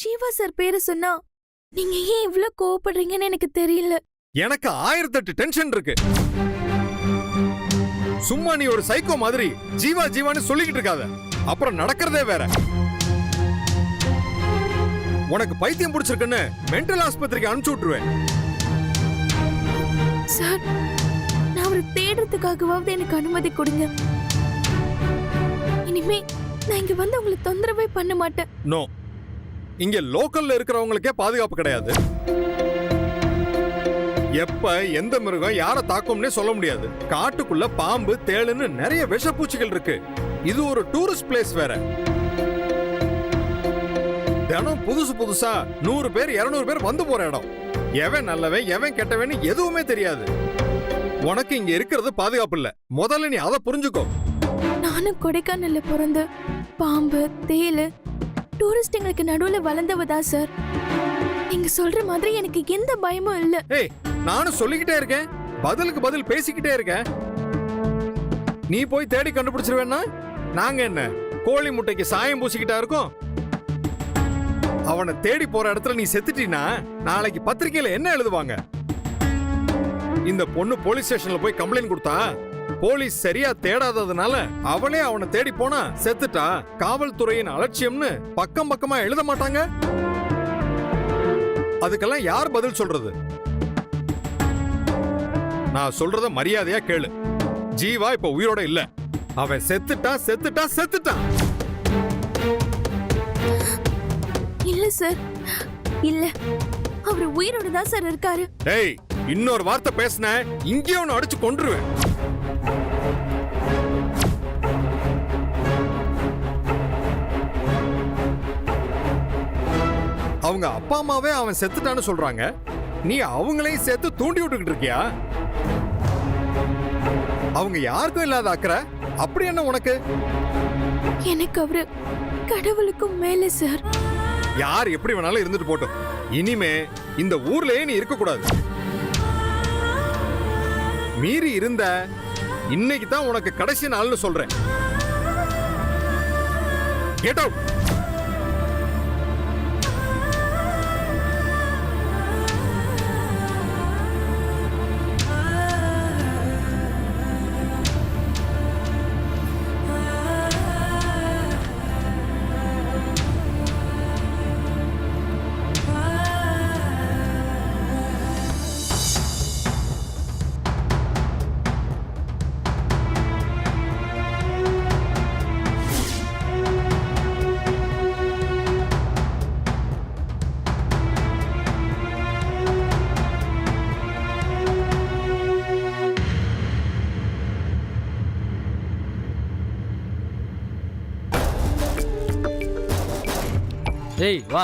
Jeeva sir பேரு சொன்னா நீங்க ஏன் இவ்ளோ கோவப்படுறீங்கன்னு எனக்கு தெரியல. எனக்கு 1008 டென்ஷன் இருக்கு. சும்மா நீ ஒரு சைக்கோ மாதிரி ஜீவா ஜீவான்னு சொல்லிக்கிட்டு இருக்காத. அப்புறம் நடக்கிறதே வேற. உனக்கு பைத்தியம் பிடிச்சிருக்குன்னு மென்டல் ஆஸ்பத்திரிக்கு அனுப்பிச்சு விட்டுருவேன். சார், நான் அவரை தேடுறதுக்காகவாவது எனக்கு அனுமதி கொடுங்க. இனிமே நான் இங்க வந்து உங்களை தொந்தரவே பண்ண மாட்டேன். நோ, இங்க லோக்கல்ல இருக்கிறவங்களுக்கே பாதுகாப்பு கிடையாது. எப்ப எந்த மிருகம் யார தாக்கும்னே சொல்ல முடியாது. காட்டுக்குள்ள பாம்பு தேளுன்னு நிறைய விஷப்பூச்சிகள் இருக்கு. இது ஒரு டூரிஸ்ட் பிளேஸ் வேற. தினம் புதுசு புதுசா 100 பேர் 200 பேர் வந்து போற இடம். எவன் நல்லவன் எவன் கெட்டவன் எதுவுமே தெரியாது. உனக்கு இங்க இருக்கிறது பாதுகாப்பு இல்ல. முதல்ல நீ அதை புரிஞ்சுக்கோ. நானும் கொடைக்கானல்ல பிறந்து பாம்பு தேளு டூரிஸ்டுங்களுக்கு நடுவுல வளர்ந்தவதா சார். நீங்க சொல்ற மாதிரி எனக்கு எந்த பயமும் இல்ல. ஏய், நானும் சொல்லிக்கிட்டே இருக்கேன், பதிலுக்கு பதில் பேசிக்கிட்டே இருக்கேன். நீ போய் தேடி கண்டுபிடிச்சிருவேன்னா நாங்க என்ன கோழி முட்டைக்கு சாயம் பூசிக்கிட்டா இருக்கோம்? அவனை தேடி போற இடத்துல நீ செத்துட்டீனா நாளைக்கு பத்திரிக்கையில என்ன எழுதுவாங்க? இந்த பொண்ணு போலீஸ் ஸ்டேஷன்ல போய் கம்ப்ளைண்ட் கொடுத்தா போலீஸ் சரியா தேடாததுனால அவளே அவனை தேடி போனா செத்துட்டா, காவல்துறையின் அலட்சியம்னு பக்கம் பக்கமா எழுத மாட்டாங்க? அதுக்கெல்லாம் யார் பதில் சொல்றது? நான் சொல்றத மரியாதையா கேளு. ஜீவா இப்ப உயிரோட இல்ல. அவன் செத்துட்டா செத்துட்டா செத்துட்டான். இல்ல சார், இல்ல, அவர் உயிரோட தான் சார் இருக்காரு. ஏய், இன்னொரு வார்த்தை பேசின இங்கே ஒன்னு அடிச்சு கொன்றுவேன். அவங்க அப்பா அம்மாவே அவன் செத்துட்டான்னு சொல்றாங்க. நீ அவங்களையும் சேர்த்து தூண்டி விட்டுக்கிட்டு இருக்கியா? அவங்க யாருக்கும் இல்லாத அக்கறை அப்படி என்ன உனக்கு? எனக்கு அவரு கடவுளுக்கும் மேல சார். யார் எப்படி வேணாலும் இருந்துட்டு போட்டோம். இனிமே இந்த ஊர்லயே நீ இருக்க கூடாது. மீறி இருந்த இன்னைக்கு தான் உனக்கு கடைசி நாள்னு சொல்றேன். Get out. ஏய் வா.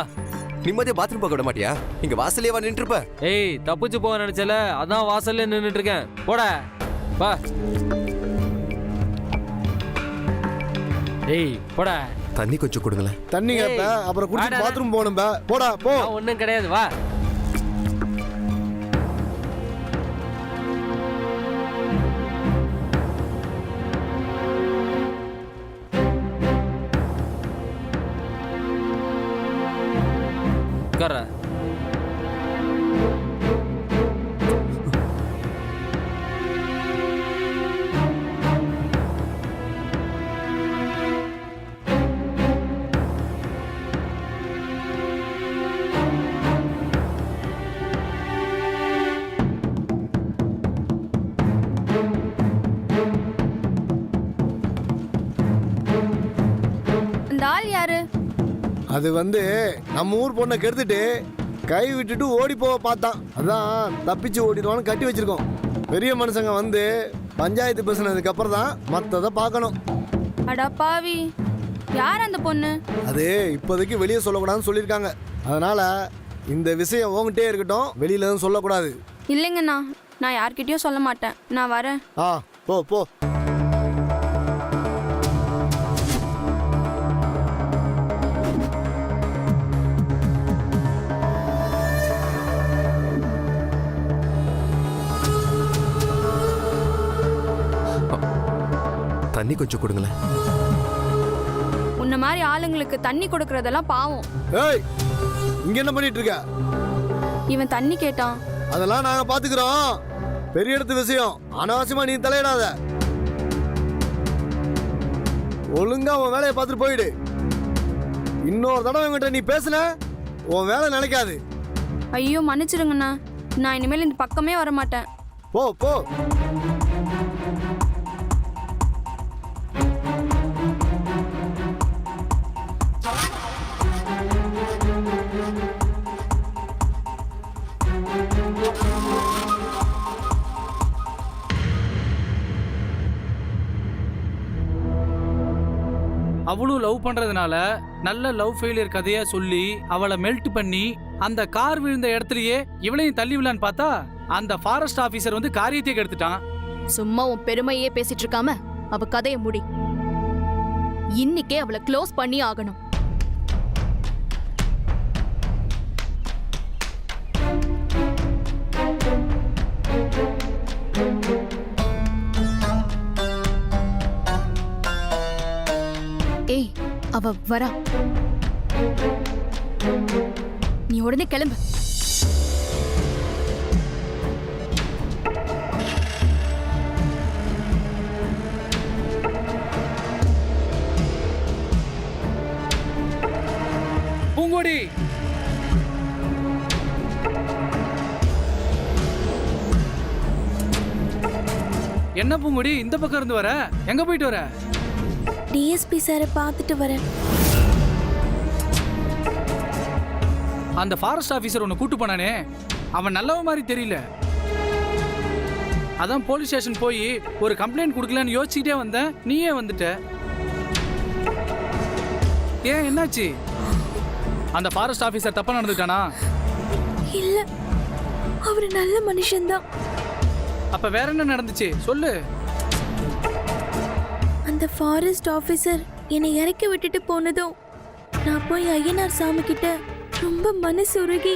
நிம்மதியா பாத்ரூம் போக விட மாட்டியா? இங்க வாசலே வா நின்று இருப்ப. ஏய், தப்பிச்சு போக நினைச்சல, அதான் வாசல்ல நின்னுட்டு இருக்கேன். போட வா. ஏய் போட. தண்ணி கொஞ்சம் கொடுங்களேன். தண்ணி கேப்ப, அப்புறம் குடிச்சு பாத்ரூம் போகணும். போடா போ. ஒன்னும் கிடையாது, வா. உட்கார. இந்த ஆள் யாரு? அது நம்ம ஊர் பொண்ணை கெடுத்துட்டு கை விட்டுட்டு ஓடி போக பார்த்தான். அதான் தப்பிச்சு ஓடிடுவான்னு கட்டி வச்சிருக்கோம். பெரிய மனுஷங்க பஞ்சாயத்து பேசுனதுக்கு அப்புறம் தான் மற்றதை பார்க்கணும். அடா பாவி, யார் அந்த பொண்ணு? அது இப்போதைக்கு வெளியே சொல்லக்கூடாதுன்னு சொல்லியிருக்காங்க. அதனால இந்த விஷயம் உங்ககிட்டே இருக்கட்டும், வெளியில எதுவும் சொல்லக்கூடாது. இல்லைங்கண்ணா, நான் யார்கிட்டயும் சொல்ல மாட்டேன். நான் வரேன். போ போ. தண்ணி கொஞ்சம் கொடுங்களேன். உன்ன மாதிரி ஆளுங்களுக்கு தண்ணி கொடுக்கறதெல்லாம் பாவம். ஏய், இங்க என்ன பண்ணிட்டு இருக்க? இவன் தண்ணி கேட்டான். அதெல்லாம் நாங்க பாத்துக்கிறோம். பெரிய இடத்து விஷயம், அனாவசியமா நீ தலையிடாத. ஒழுங்கா உன் வேலையை பார்த்துட்டு போயிடு. இன்னொரு தடவை என்கிட்ட நீ பேசுன உன் வேலை நினைக்காது. ஐயோ மன்னிச்சிடுங்கண்ணா, நான் இனிமேல் இந்த பக்கமே வர மாட்டேன். போ போ. அவளும் லவ் பண்றதுனால நல்ல லவ் ஃபெயிலியர் கதையா சொல்லி அவளை மெல்ட் பண்ணி அந்த கார் விழுந்த இடத்துலயே இவளையும் தள்ளி விடலான்னு பார்த்தா அந்த ஃபாரஸ்ட் ஆபீசர் வந்து காரியத்தை கெடுத்துட்டான். சும்மா உன் பெருமையே பேசிட்டு இருக்காம அவ கதைய முடி. இன்னைக்கே அவளை க்ளோஸ் பண்ணி ஆகணும். ஏய், அவ வரா. நீ உடனே கிளம்பு. பூங்கோடி, என்ன பூங்கோடி இந்த பக்கம் இருந்து வர? எங்க போயிட்டு வர? டிஎஸ்பி சாரை பார்த்துட்டு வரேன். அந்த ஃபாரஸ்ட் ஆபீசர் உன்னை கூட்டு போனானே, அவன் நல்லவ மாதிரி தெரியல. அதான் போலீஸ் ஸ்டேஷன் போய் ஒரு கம்ப்ளைண்ட் கொடுக்கலான்னு யோசிச்சுட்டே வந்தேன், நீயே வந்துட்ட. ஏன், என்னாச்சு? அந்த ஃபாரஸ்ட் ஆபீசர் தப்பா நடந்துட்டானா? இல்ல, அவரு நல்ல மனுஷன்தான். அப்ப வேற என்ன நடந்துச்சு சொல்லு. அந்த ஃபாரஸ்ட் ஆபீசர் என்னை இறக்கி விட்டுட்டு போனதும் நான் போய் ஐயனார் சாமி கிட்ட ரொம்ப மனசு உருகி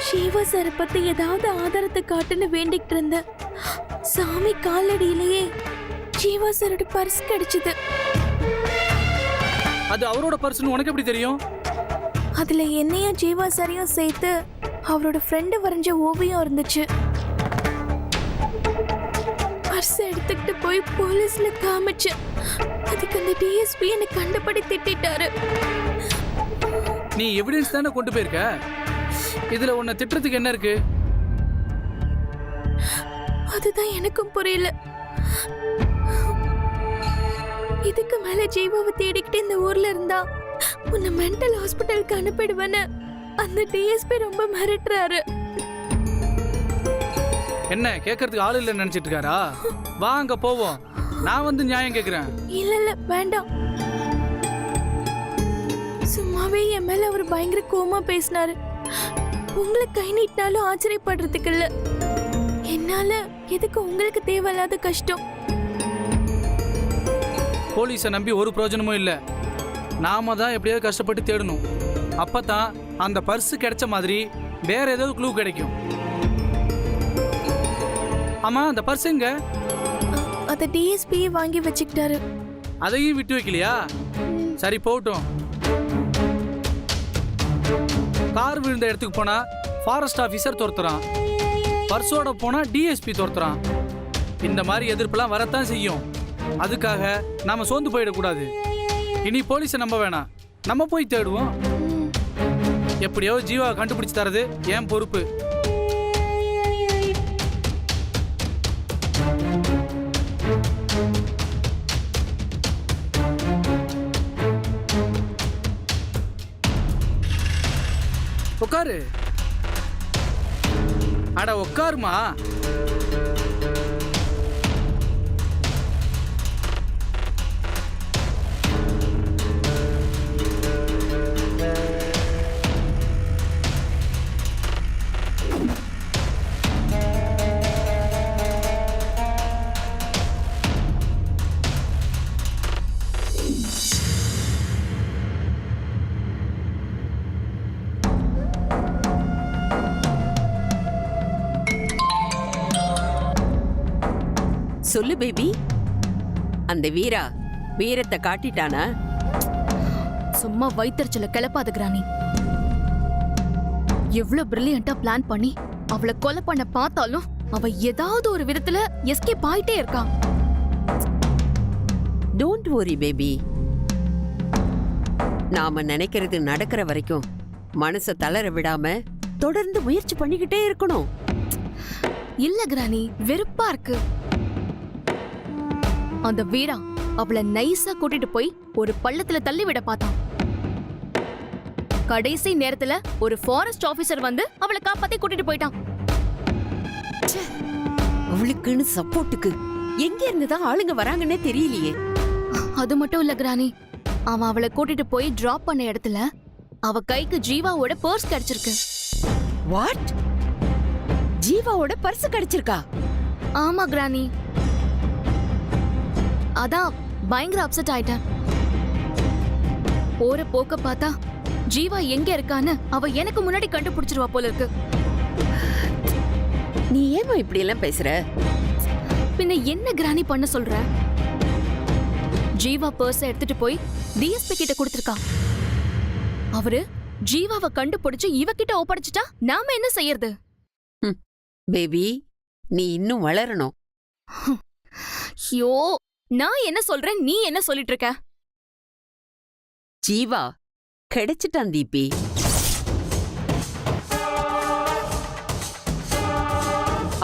சிவா சாரை பத்தி ஏதாவது ஆதாரத்தை காட்டுன்னு வேண்டிக்கிட்டு இருந்தேன். சாமி காலடியிலேயே சிவா சாரோட பர்ஸ் கிடைச்சது. அது அவரோட பர்சன் உனக்கு எப்படி தெரியும்? அதுல என்னையும் ஜீவா சாரையும் சேர்த்து அவரோட ஃப்ரெண்டு வரைஞ்ச ஓவியம் இருந்துச்சு. பர்ஸ் எடுத்துக்கிட்டு போய் போலீஸ்ல காமிச்சு அதுக்கு அந்த டிஎஸ்பி என்னை கண்டபடி திட்டாரு. நீ எவிடன்ஸ் தானே கொண்டு போயிருக்க, இதுல உன்னை திட்டுறதுக்கு என்ன இருக்கு? அதுதான் எனக்கும் புரியல. இதுக்கு மேல ஜீவாவை தேடிக்கிட்டு இந்த ஊர்ல இருந்தா உன்னை மென்டல் ஹாஸ்பிட்டலுக்கு அனுப்பிடுவேன்னு அந்த டிஎஸ்பி ரொம்ப மிரட்டுறாரு. என்ன கேட்கறதுக்கு ஆள் இல்லைன்னு நினைச்சிட்டு இருக்காரா? வா அங்க போவோம், நான் வந்து நியாயம் கேட்கிறேன். இல்ல இல்ல வேண்டாம். சும்மாவே என் மேல அவர் பயங்கர கோமா பேசினாரு. உங்களை கை நீட்டினாலும் ஆச்சரியப்படுறதுக்கு இல்ல, என்னால எதுக்கு உங்களுக்கு தேவையில்லாத கஷ்டம்? போலீஸை நம்பி ஒரு பிரயோஜனமும் இல்லை. நாம தான் எப்படியாவது கஷ்டப்பட்டு தேடணும். அப்பதான் அந்த பர்ஸ் கிடைச்ச மாதிரி வேற ஏதாவது க்ளூ கிடைக்கும். ஆமா, அந்த பர்ஸ் எங்க? அத டிஎஸ்பி வாங்கி வச்சுக்கிட்டாரு. அதையும் விட்டு வைக்கலையா? சரி போகட்டும். கார் விழுந்த இடத்துக்கு போனா ஃபாரஸ்ட் ஆபீசர் துரத்துறான், பர்ஸோட போனா டிஎஸ்பி துரத்துறான். இந்த மாதிரி எதிர்ப்புலாம் வரத்தான் செய்யும். அதுக்காக நாம சோர்ந்து போயிடக்கூடாது. இனி போலீஸை நம்ப வேணாம், நம்ம போய் தேடுவோம். எப்படியோ ஜீவா கண்டுபிடிச்சு தரது என் பொறுப்பு. உட்காரு. அட உட்காருமா. சொல்லு பேபி, அந்த வீரத்தை காட்டிட்டானா? சும்மா வைத்தறிச்சல கிளப்பாத கிராணி. எவ்வளவு பிரில்லியண்டா பிளான் பண்ணி அவளை கொலை பண்ண பார்த்தாலும் அவ ஏதாவது ஒரு விதத்துல எஸ்கேப் ஆயிட்டே இருக்கா. Don't worry baby. நாம நினைக்கிறது நடக்கிற வரைக்கும் மனச தளர விடாம தொடர்ந்து முயற்சி பண்ணிக்கிட்டே இருக்கணும். இல்ல கிரானி, வெறுப்பா இருக்கு. அந்த வீரா அவளை நைஸா கூட்டிட்டு போய் ஒரு பள்ளத்துல தள்ளி விட பார்த்தான். கடைசி நேரத்துல ஒரு ஃபாரஸ்ட் ஆபீசர் வந்து அவளை காப்பாத்தி கூட்டிட்டு போயிட்டான். அவளுக்குன்னு சப்போர்ட்டுக்கு எங்க இருந்துதான் ஆளுங்க வராங்கன்னே தெரியலையே. அது மட்டும் இல்ல கிரானி, அவன் அவளை கூட்டிட்டு போய் டிராப் பண்ண இடத்துல அவ கைக்கு ஜீவாவோட பர்ஸ் கிடைச்சிருக்கு. வாட்? ஜீவாவோட பர்ஸ் கிடைச்சிருக்கா? ஆமா கிரானி. அதான் பயங்கர அப்செட் ஆயிட்டேன். போற போக்க பார்த்தா ஜீவா எங்க இருக்கான்னு அவ எனக்கு முன்னாடி கண்டுபிடிச்சிருவா போல இருக்கு. நீ ஏமா இப்படி எல்லாம் பேசுற? பின்ன என்ன கிரானி பண்ண சொல்ற? ஜீவா பர்ஸ எடுத்துட்டு போய் டிஎஸ்பி கிட்ட கொடுத்திருக்கா. அவரு ஜீவாவை கண்டுபிடிச்சு இவகிட்ட ஒப்படைச்சிட்டா நாம என்ன செய்யறது? பேபி, நீ இன்னும் வளரணும். ஐயோ, நான் என்ன சொல்றேன், நீ என்ன சொல்லிட்டு இருக்க? ஜீவா கிடைச்சிட்டான் தீபி.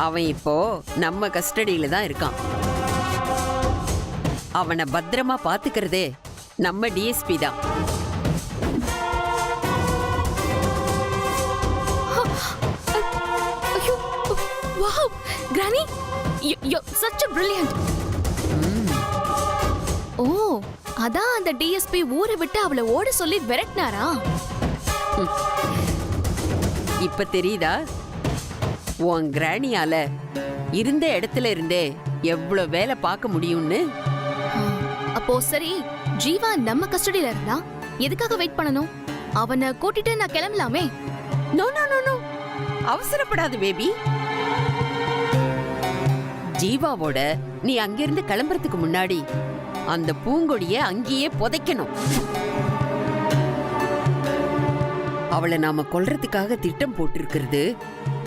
அவன் இப்போ நம்ம கஸ்டடியில தான் இருக்கான். அவனை பத்திரமா பாத்துக்கிறதே நம்ம டிஎஸ்பி தான். ஐயோ, wow granny, you such a brilliant. ஓ, அதான் அந்த டிஎஸ்பி ஊரை விட்டு அவளை ஓட சொல்லி விரட்டினாரா? இப்ப தெரியுதா உன் கிராணியால இருந்த இடத்துல இருந்தே எவ்வளவு வேலை பார்க்க முடியும்னு? அப்போ சரி, ஜீவா நம்ம கஸ்டடியில இருந்தா எதுக்காக வெயிட் பண்ணணும்? அவனை கூட்டிட்டு நான் கிளம்பலாமே. நோ நோ நோ நோ, அவசரப்படாது பேபி. ஜீவாவோட நீ அங்கிருந்து கிளம்புறதுக்கு முன்னாடி அந்த பூங்கொடிய அங்கேயே புதைக்கணும். அவளை நாம கொல்றதுக்காக திட்டம் போட்டிருக்கிறது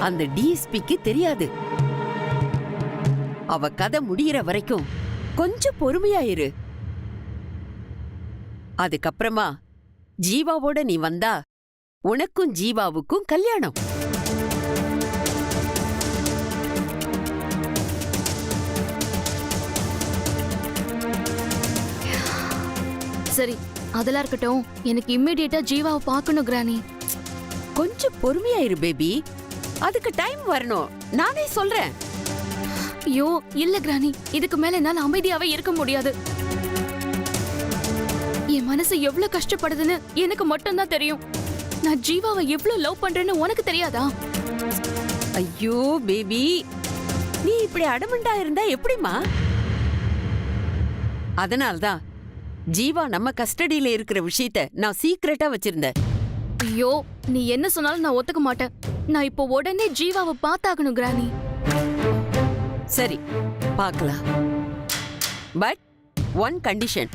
அந்த டிஎஸ்பிக்கு தெரியாது. அவ கதை முடியற வரைக்கும் கொஞ்சம் பொறுமையாயிரு. அதுக்கப்புறமா ஜீவாவோட நீ வந்தா உனக்கும் ஜீவாவுக்கும் கல்யாணம். சரி, அதெல்லாம் இருக்கட்டும். எனக்கு இம்மிடியேட்டா ஜீவாவை பார்க்கணும் கிரானி. கொஞ்சம் பொறுமையாயிரு பேபி, அதுக்கு டைம் வரணும். நானே சொல்றேன். ஐயோ இல்ல கிரானி, இதுக்கு மேல என்னால அமைதியாவே இருக்க முடியாது. என் மனசு எவ்வளவு கஷ்டப்படுதுன்னு எனக்கு மட்டும்தான் தெரியும். நான் ஜீவாவை எவ்வளவு லவ் பண்றேன்னு உனக்கு தெரியாதா? ஐயோ பேபி, நீ இப்படி அடமண்டா இருந்தா எப்படிமா? அதனால்தான் ஜீவா நம்ம கஸ்டடியில இருக்கிற விஷயத்த நான் சீக்ரெட்டா வச்சிருந்தேன். ஐயோ, நீ என்ன சொன்னாலும் நான் ஒத்துக்க மாட்டேன். நான் இப்போ உடனே ஜீவாவை பார்த்தாகணும் கிரானி. சரி, பார்க்கலாம். But one condition.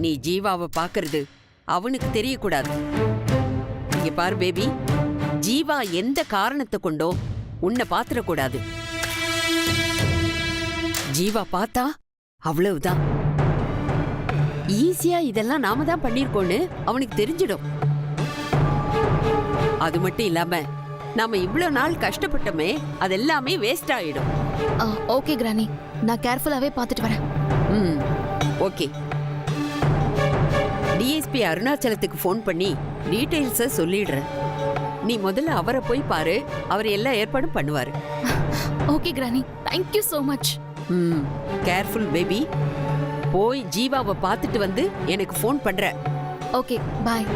நீ ஜீவாவை பார்க்கறது அவனுக்கு தெரியக்கூடாது. இங்க பாரு பேபி, ஜீவா எந்த காரணத்தை கொண்டோ உன்னை பாத்திரக்கூடாது. ஜீவா பார்த்தா அவ்வளவுதான். ஈஸியா இதெல்லாம் நாம தான் பண்ணிருக்கோன்னு அவனுக்கு தெரிஞ்சிடும். அது மட்டும் இல்லாம நாம இவ்வளவு நாள் கஷ்டப்பட்டோமே, அதெல்லாமே வேஸ்ட் ஆயிடும். ஓகே கிரானி, நான் கேர்ஃபுல்லாவே பார்த்துட்டு வரேன். ஓகே. டிஎஸ்பி அருணாச்சலத்துக்கு ஃபோன் பண்ணி டீடைல்ஸ சொல்லிடுறேன். நீ முதல்ல அவரை போய் பாரு, அவர் எல்லா ஏற்பாடும் பண்ணுவாரு. Okay granny, thank you so much. Careful baby. போய் ஜீவாவை பார்த்துட்டு வந்து எனக்கு ஃபோன் பண்ற. ஓகே, பாய்.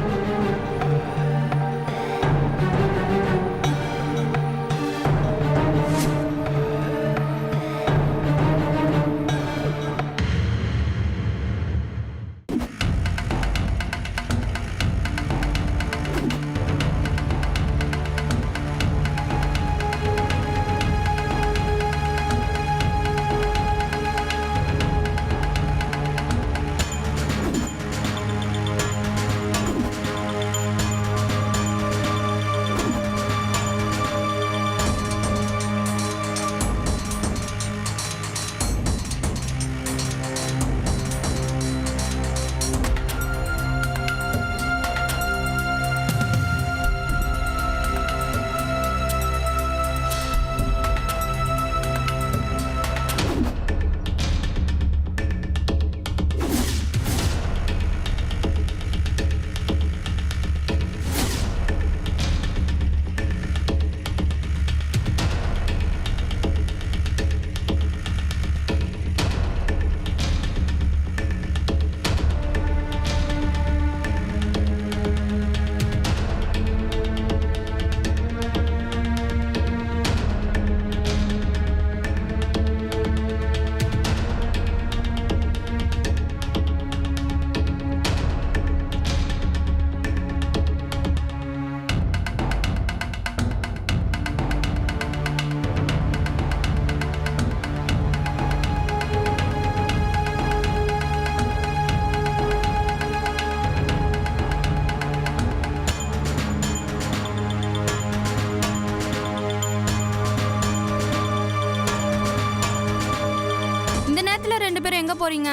போறீங்க?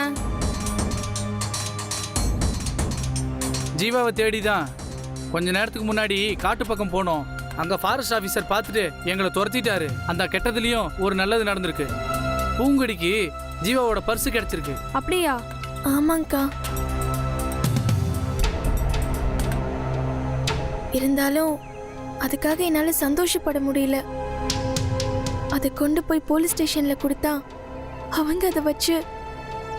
ஜீவாவை தேடிதான் கொஞ்ச நேரத்துக்கு முன்னாடி காட்டு பக்கம் போனோம். அங்க ஃபாரஸ்ட் ஆபீசர் பார்த்துட்டு எங்களை துரத்திட்டாரு. அந்த கெட்டதுலயும் ஒரு நல்லது நடந்திருக்கு. பூங்கொடிக்கு ஜீவாவோட பர்ஸ் கிடைச்சிருக்கு. அப்படியா? ஆமாங்கக்கா. இருந்தாலும் அதுக்காக என்னால சந்தோஷப்பட முடியல. அதை கொண்டு போய் போலீஸ் ஸ்டேஷன்ல கொடுத்தா அவங்க அதை வச்சு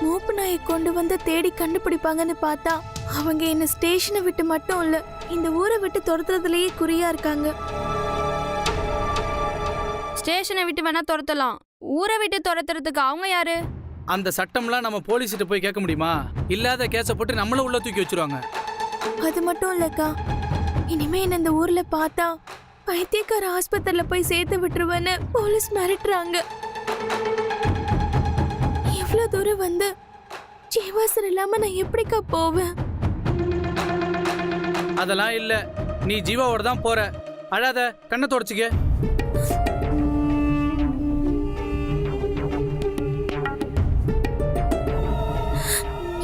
மூப்பு நாயை கொண்டு வந்து தேடி கண்டுபிடிப்பாங்கன்னு பார்த்தா அவங்க என்ன ஸ்டேஷனை விட்டு மட்டும் இல்ல இந்த ஊரை விட்டு துரத்துறதுலயே குறியா இருக்காங்க. ஸ்டேஷனை விட்டு வேணா துரத்தலாம், ஊரை விட்டு துரத்துறதுக்கு அவங்க யாரு? அந்த சட்டம்லாம் நம்ம போலீஸ்கிட்ட போய் கேட்க முடியுமா? இல்லாத கேஸை போட்டு நம்மள உள்ள தூக்கி வச்சிருவாங்க. அது மட்டும் இல்லக்கா, இனிமே என்ன இந்த ஊர்ல பார்த்தா பைத்தியக்கார ஆஸ்பத்திரியில போய் சேர்த்து விட்டுருவேன்னு போலீஸ் மிரட்டுறாங்க. இவ்வளவு தூரம் வந்து ஜீவாசர் இல்லாம நான் எப்படிக்கா போவேன்? அதெல்லாம் இல்ல, நீ ஜீவாவோட தான் போற. அழாத, கண்ணை தொடச்சிக்க.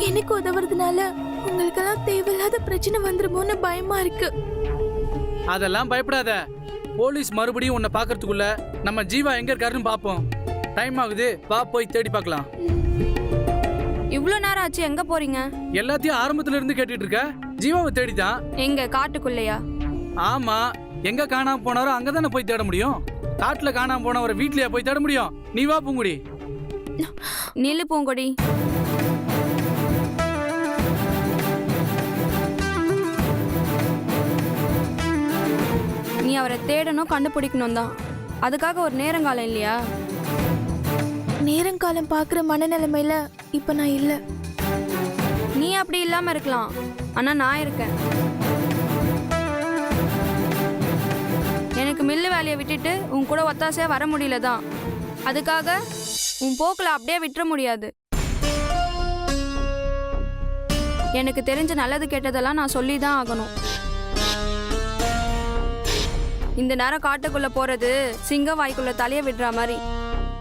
எனக்கு உதவுறதுனால உங்களுக்கெல்லாம் தேவையில்லாத பிரச்சனை வந்துருமோன்னு பயமா இருக்கு. அதெல்லாம் பயப்படாத. போலீஸ் மறுபடியும் உன்னை பாக்குறதுக்குள்ள நம்ம ஜீவா எங்க இருக்காருன்னு பாப்போம். டைம் ஆகுது, வா போய் தேடி பார்க்கலாம். இவ்ளோ நேரம் ஆச்சு, எங்க போறீங்க? எல்லாத்தையும் ஆரம்பத்துல இருந்து கேட்டுட்டு இருக்க. ஜீவாவை தேடிதான். எங்க காட்டுக்குள்ளையா? ஆமா, எங்க காணாம போனாரோ அங்கதானே போய் தேட முடியும். காட்டுல காணாம போனவரை வீட்லயா போய் தேட முடியும்? நீ வா பூங்குடி. நில்லு பூங்கொடி. நீ அவரை தேடணும், கண்டுபிடிக்கணும் தான். அதுக்காக ஒரு நேரங்காலம் இல்லையா? நேரங்காலம் பாக்குற மனநிலைமையில இப்ப நான் இல்ல. நீ அப்படி இல்லாம இருக்கலாம், ஆனா நான் இருக்கேன். எனக்கு மில்லு வேலையை விட்டுட்டு உன் கூட ஒத்தாசையா வர முடியல தான். அதுக்காக உன் போக்குல அப்படியே விட்டுற முடியாது. எனக்கு தெரிஞ்ச நல்லது கெட்டதெல்லாம் நான் சொல்லி தான் ஆகணும். இந்த நேரம் காட்டுக்குள்ள போறது சிங்க வாய்க்குள்ள தலைய விடுற மாதிரி.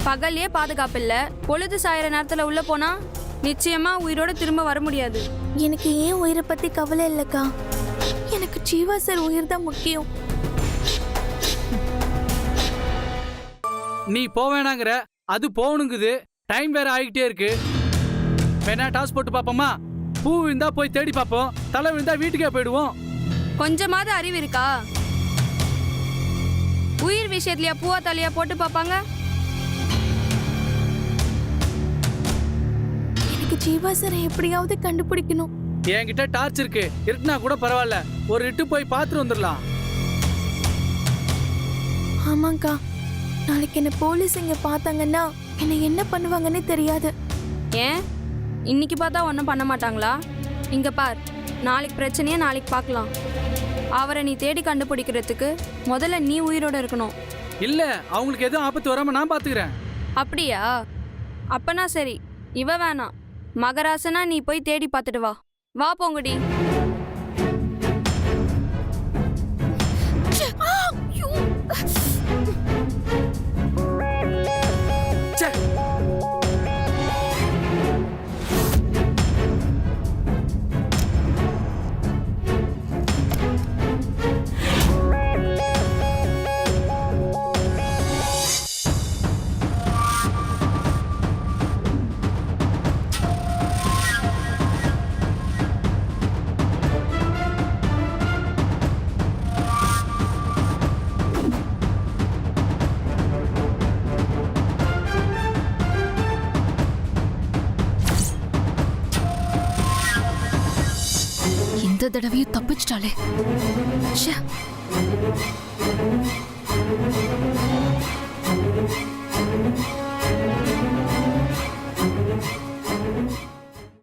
பகல்லே பாதுகாப்பு இல்ல, பொழுது சாயிற நேரத்துல உள்ள போனா நிச்சயமா உயிரோட திரும்ப வர முடியாது. எனக்கு ஏன் உயிரை பத்தி கவலை இல்லக்கா, எனக்கு ஜீவா சார் உயிர் தான் முக்கியம். நீ போவேணாங்கிற, அது போகணுங்குது. டைம் வேற ஆகிட்டே இருக்கு. வேணா டாஸ் போட்டு பாப்போமா? பூ விழுந்தா போய் தேடி பார்ப்போம், தலை விழுந்தா வீட்டுக்கே போயிடுவோம். கொஞ்சமாவது அறிவு இருக்கா? உயிர் விஷயத்துலயா பூவா தலையா போட்டு பாப்பாங்க? எனக்கு ஜீவா சாரை எப்படியாவது கண்டுபிடிக்கணும். என்கிட்ட டார்ச் இருக்கு, இருட்டுனா கூட பரவாயில்ல. ஒரு இட்டு போய் பார்த்துட்டு வந்துடலாம். ஆமாங்கக்கா, நாளைக்கு என்ன போலீஸ் இங்க பார்த்தாங்கன்னா என்ன என்ன பண்ணுவாங்கன்னு தெரியாது. ஏன் இன்னைக்கு பார்த்தா ஒன்றும் பண்ண மாட்டாங்களா? இங்க பார், நாளைக்கு பிரச்சனையை நாளைக்கு பார்க்கலாம். அவரை நீ தேடி கண்டுபிடிக்கிறதுக்கு முதல்ல நீ உயிரோட இருக்கணும். இல்ல, அவங்களுக்கு எதுவும் ஆபத்து வராம நான் பாத்துக்கிறேன். அப்படியா? அப்பனா சரி, இவ வேணாம். மகராசனா நீ போய் தேடி பார்த்துட்டு வா. வா போங்கடி. இந்த தடவையும் தப்பிச்சிட்டாளே. ச்சே.